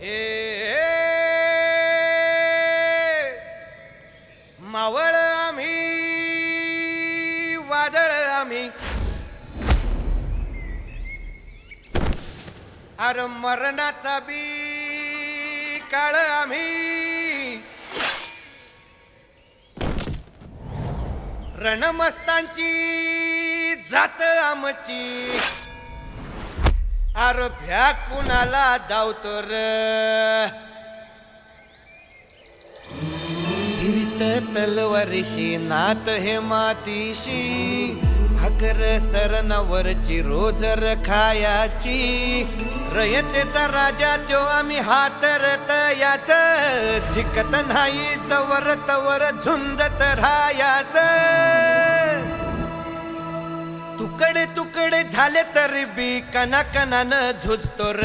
ए मावळ आम्ही वादळ आम्ही अरे मरणाचा बी काळ आम्ही रणमस्तांची जात आमची अरे भ्या कुणाला धावतो र हिरीत तलवारीशी नात हे मातीशी भाकर सरणावरची रोज खायाची रयतेचा राजा त्यो आम्ही हातरत याच जिकत नाही जवर तवर झुंजत राहायाच तुकडे तुकडे झाले तरी बी कणाकणानं झुजतो र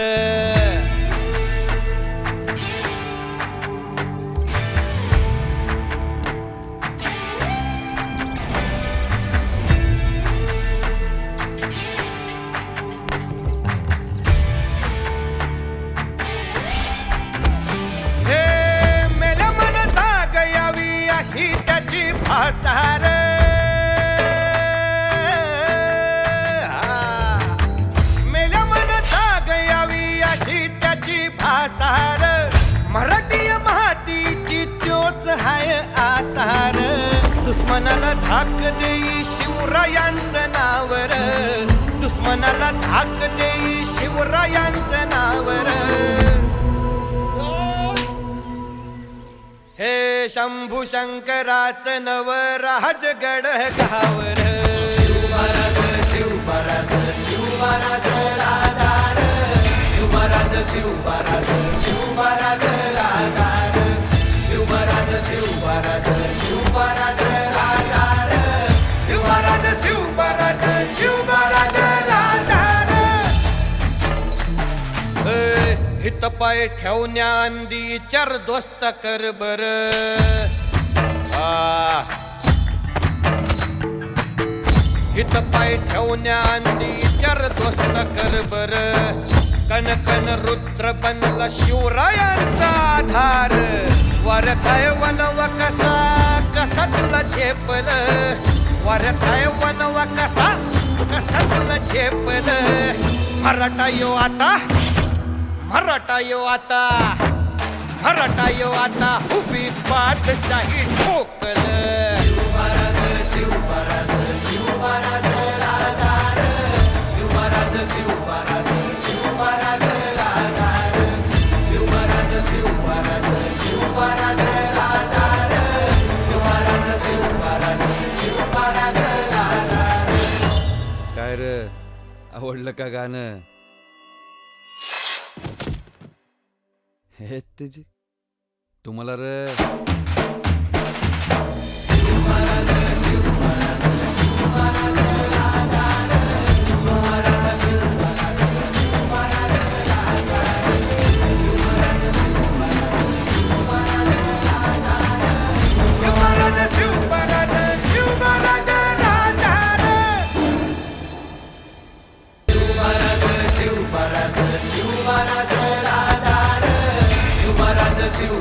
मेल्या मन जाग यावी अशी त्याची भासार आसार मराठी मातीची त्योच हाय आसार दुश्मनाला धाक देई शिवरायांचं नावर दुश्मनाला धाक देई शिवरायांचं नावर हे शंभू शंकराचं नव राजगड गावर शिवमहाराज शिवमहाराज शिवमहाराज राजार शिवमहाराज शिवमहाराज शिवमहाराज राजार शिवमहाराज शिवमहाराज शिवमहाराज राजार शिवमहाराज शिवमहाराज शिवमहाराज राजार हित पाय ठेवण्या अंदी चार दोस्त कर बर हित पाय ठेवण्या अंदी चार दोस्त कर बर कन कन रुद्र बनला शिवरायांचा आधार वारथाय वनव कसा कसा तुला झेपल वारथाय वनव कसा कसा तुला झेपल मराठा यो आता मराठा यो आता मराठा यो आता उभी बादशाही ठोकल शिवमहाराज शिवमहाराज शिवमहाराज राजार शिवमहाराज शिवमहाराज शिवमहाराज राजार शिवमहाराज शिवमहाराज शिवमहाराज राजार शिवमहाराज शिवमहाराज शिवमहाराज राजार काय रे आवडलं का गाणं हे तुझी तुम्हाला रे शिवमहाराज शिवमहाराज शिवमहाराज राजार शिवमहाराज शिवमहाराज शिवमहाराज राजार शिवमहाराज शिवमहाराज शिवमहाराज राजार शिवमहाराज शिवमहाराज शिवमहाराज राजार शिवमहाराज शिवमहाराज शिवमहाराज राजार शिवमहाराज शिव